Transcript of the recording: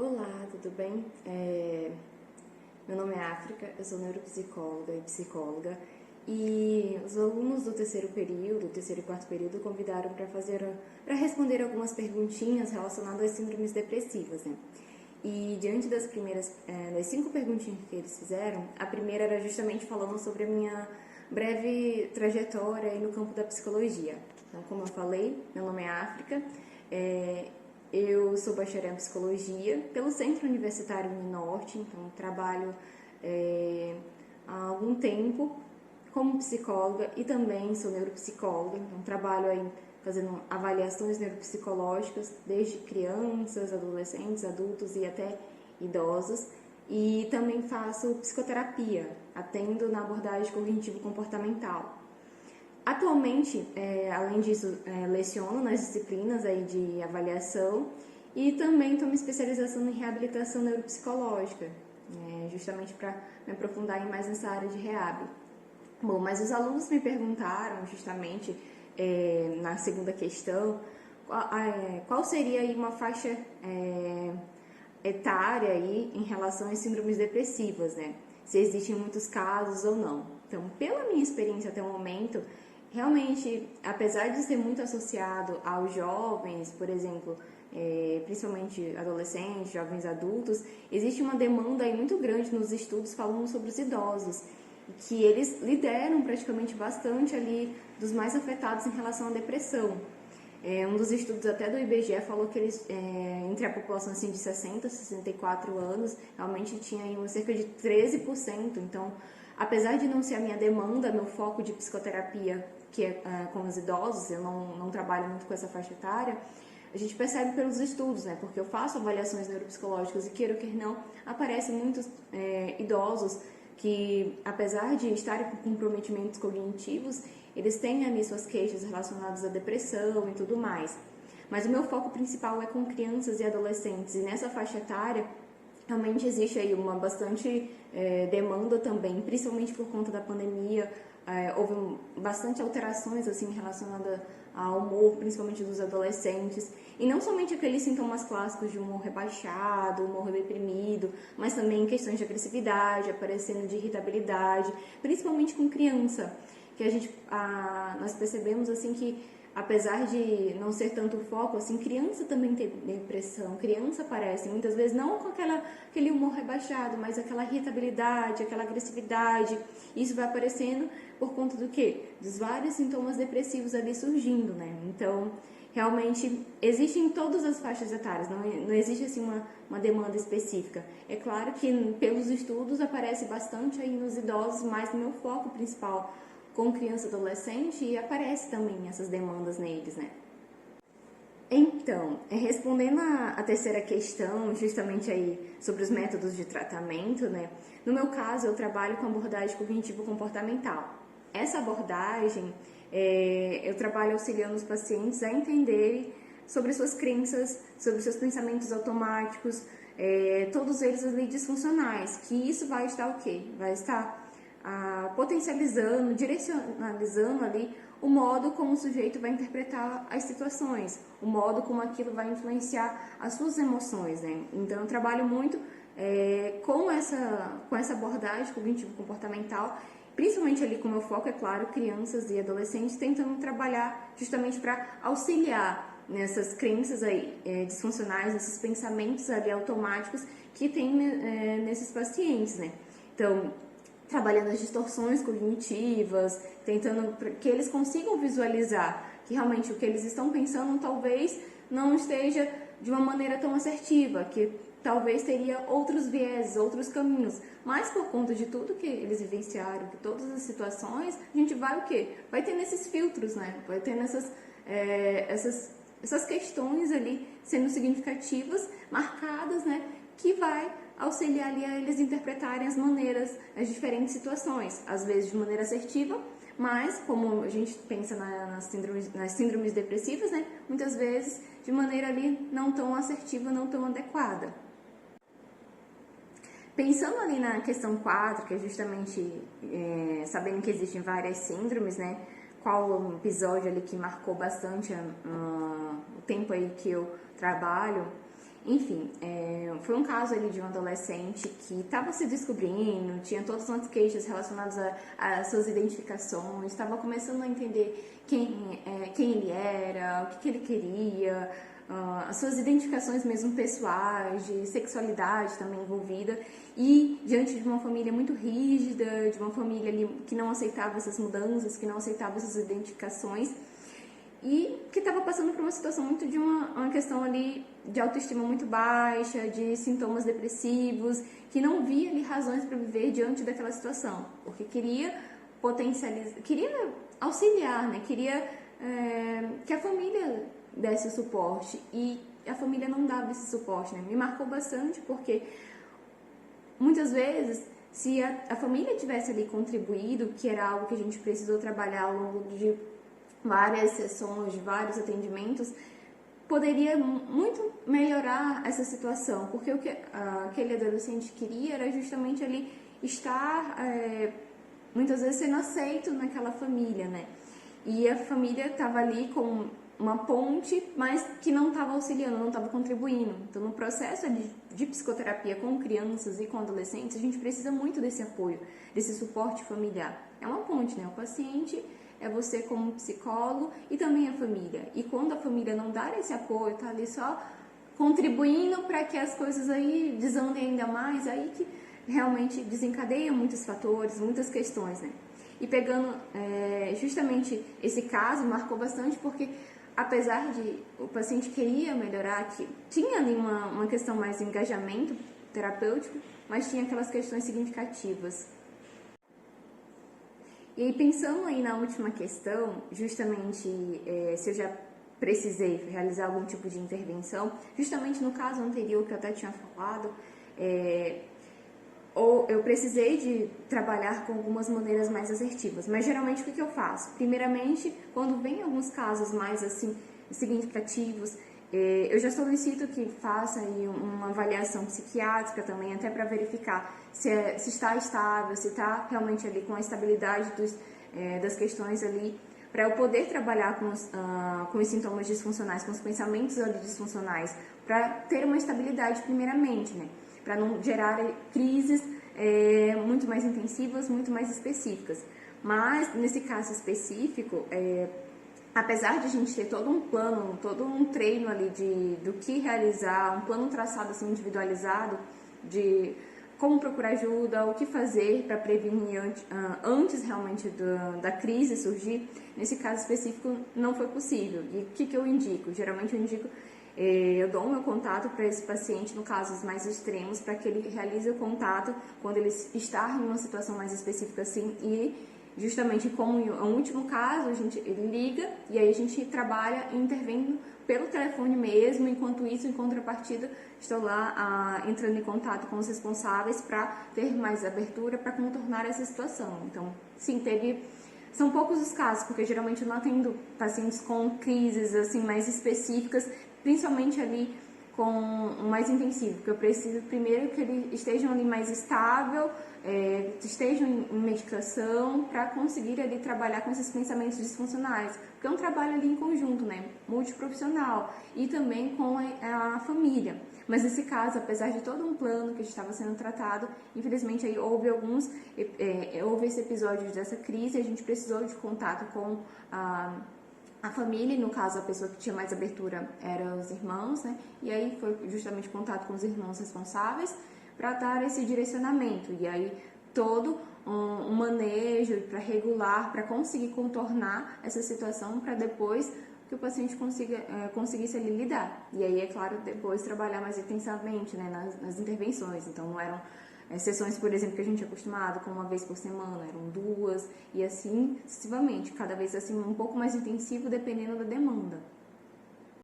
Olá, tudo bem? Meu nome é África, eu sou neuropsicóloga e psicóloga e os alunos do terceiro e quarto período convidaram para responder algumas perguntinhas relacionadas às síndromes depressivas, né? E diante das 5 perguntinhas que eles fizeram, a primeira era justamente falando sobre a minha breve trajetória aí no campo da psicologia. Então, como eu falei, meu nome é África, eu sou bacharel em psicologia pelo Centro Universitário Uninorte, então trabalho há algum tempo como psicóloga e também sou neuropsicóloga, então trabalho aí fazendo avaliações neuropsicológicas desde crianças, adolescentes, adultos e até idosos, e também faço psicoterapia, atendo na abordagem cognitivo-comportamental. Atualmente, além disso, leciono nas disciplinas aí de avaliação e também estou me especializando em reabilitação neuropsicológica, justamente para me aprofundar mais nessa área de reab. Bom, mas os alunos me perguntaram justamente na segunda questão qual seria aí uma faixa etária aí em relação às síndromes depressivas, né? Se existem muitos casos ou não. Então, pela minha experiência até o momento, realmente, apesar de ser muito associado aos jovens, por exemplo, principalmente adolescentes, jovens adultos, existe uma demanda aí muito grande nos estudos falando sobre os idosos, que eles lideram praticamente bastante ali dos mais afetados em relação à depressão. Um dos estudos até do IBGE falou que eles, entre a população assim, de 60 a 64 anos, realmente tinha aí cerca de 13%. Então, apesar de não ser a minha demanda, meu foco de psicoterapia, que é com os idosos, eu não trabalho muito com essa faixa etária, a gente percebe pelos estudos, né? Porque eu faço avaliações neuropsicológicas e, queira ou queira não, aparecem muitos idosos que, apesar de estarem com comprometimentos cognitivos, eles têm ali suas queixas relacionadas à depressão e tudo mais. Mas o meu foco principal é com crianças e adolescentes, e nessa faixa etária realmente existe aí uma bastante demanda também, principalmente por conta da pandemia. Houve bastante alterações assim relacionadas ao humor, principalmente dos adolescentes, e não somente aqueles sintomas clássicos de humor rebaixado, humor deprimido, mas também questões de agressividade, aparecendo de irritabilidade, principalmente com criança, que nós percebemos assim que, apesar de não ser tanto foco, assim, criança também tem depressão, criança aparece, muitas vezes não com aquele humor rebaixado, mas aquela irritabilidade, aquela agressividade. Isso vai aparecendo por conta do quê? Dos vários sintomas depressivos ali surgindo, né? Então, realmente, existe em todas as faixas etárias, não existe assim uma demanda específica. É claro que pelos estudos aparece bastante aí nos idosos, mas meu foco principal com criança e adolescente, e aparece também essas demandas neles, né? Então, respondendo a terceira questão, justamente aí sobre os métodos de tratamento, né? No meu caso, eu trabalho com abordagem cognitivo-comportamental. Essa abordagem, eu trabalho auxiliando os pacientes a entenderem sobre suas crenças, sobre seus pensamentos automáticos, todos eles ali disfuncionais, que isso vai estar o quê? Vai estar potencializando, direcionalizando ali o modo como o sujeito vai interpretar as situações, o modo como aquilo vai influenciar as suas emoções, né? Então, eu trabalho muito com essa abordagem cognitivo-comportamental, principalmente ali com o meu foco, é claro, crianças e adolescentes, tentando trabalhar justamente para auxiliar nessas crenças aí, disfuncionais, nesses pensamentos ali automáticos que tem nesses pacientes, né? Então, trabalhando as distorções cognitivas, tentando que eles consigam visualizar que realmente o que eles estão pensando talvez não esteja de uma maneira tão assertiva, que talvez teria outros vieses, outros caminhos, mas por conta de tudo que eles vivenciaram, de todas as situações, a gente vai o quê? Vai ter nesses filtros, né? Vai ter essas questões ali sendo significativas, marcadas, né? Que vai auxiliar ali a eles interpretarem as diferentes situações, às vezes de maneira assertiva, mas como a gente pensa nas síndromes depressivas, né, muitas vezes de maneira ali não tão assertiva, não tão adequada. Pensando ali na questão 4, que é justamente sabendo que existem várias síndromes, né, qual um episódio ali que marcou bastante o tempo aí que eu trabalho, Enfim, foi um caso ali de um adolescente que estava se descobrindo, tinha todas as queixas relacionadas às suas identificações, estava começando a entender quem ele era, o que ele queria, as suas identificações mesmo pessoais, de sexualidade também envolvida, e diante de uma família muito rígida, de uma família ali que não aceitava essas mudanças, que não aceitava essas identificações, e que estava passando por uma situação muito de uma questão ali de autoestima muito baixa, de sintomas depressivos, que não via ali razões para viver diante daquela situação, porque queria potencializar, queria auxiliar, né? Queria que a família desse o suporte, e a família não dava esse suporte, né? Me marcou bastante porque muitas vezes, se a família tivesse ali contribuído, que era algo que a gente precisou trabalhar ao longo de várias sessões, de vários atendimentos, poderia muito melhorar essa situação, porque o que aquele adolescente queria era justamente ali estar, muitas vezes, sendo aceito naquela família, né? E a família estava ali com uma ponte, mas que não estava auxiliando, não estava contribuindo. Então, no processo de psicoterapia com crianças e com adolescentes, a gente precisa muito desse apoio, desse suporte familiar. É uma ponte, né? O paciente é você como psicólogo e também a família. E quando a família não dá esse apoio, tá ali só contribuindo para que as coisas aí desandem ainda mais, aí que realmente desencadeia muitos fatores, muitas questões, né? E pegando justamente esse caso, marcou bastante porque, apesar de o paciente queria melhorar, que tinha ali uma questão mais de engajamento terapêutico, mas tinha aquelas questões significativas. E aí, pensando aí na última questão, justamente se eu já precisei realizar algum tipo de intervenção, justamente no caso anterior que eu até tinha falado, ou eu precisei de trabalhar com algumas maneiras mais assertivas. Mas geralmente o que eu faço? Primeiramente, quando vem alguns casos mais assim significativos, eu já solicito que faça aí uma avaliação psiquiátrica também, até para verificar se está estável, se está realmente ali com a estabilidade das questões ali, para eu poder trabalhar com os sintomas disfuncionais, com os pensamentos ali disfuncionais, para ter uma estabilidade primeiramente, né? Para não gerar crises muito mais intensivas, muito mais específicas. Mas, nesse caso específico, apesar de a gente ter todo um plano, todo um treino ali do que realizar, um plano traçado assim, individualizado, de como procurar ajuda, o que fazer para prevenir antes realmente da crise surgir, nesse caso específico não foi possível. E o que eu indico? Geralmente eu indico, eu dou o meu contato para esse paciente, no casos mais extremos, para que ele realize o contato quando ele está em uma situação mais específica assim, e justamente como no último caso, ele liga e aí a gente trabalha intervindo pelo telefone mesmo, enquanto isso, em contrapartida, estou lá entrando em contato com os responsáveis para ter mais abertura para contornar essa situação. Então, sim, são poucos os casos, porque geralmente eu não atendo pacientes com crises assim mais específicas, principalmente ali com o mais intensivo, porque eu preciso primeiro que eles estejam ali mais estável, estejam em medicação, para conseguir ali trabalhar com esses pensamentos disfuncionais, porque é um trabalho ali em conjunto, né, multiprofissional, e também com a família. Mas nesse caso, apesar de todo um plano que estava sendo tratado, infelizmente aí houve esse episódio dessa crise, a gente precisou de contato com a família, no caso a pessoa que tinha mais abertura eram os irmãos, né? E aí foi justamente contato com os irmãos responsáveis para dar esse direcionamento. E aí todo um manejo para regular, para conseguir contornar essa situação, para depois que o paciente conseguisse ali lidar. E aí, é claro, depois trabalhar mais intensamente, né, nas intervenções. Então não eram sessões, por exemplo, que a gente é acostumado com uma vez por semana, eram 2, e assim sucessivamente, cada vez assim um pouco mais intensivo dependendo da demanda.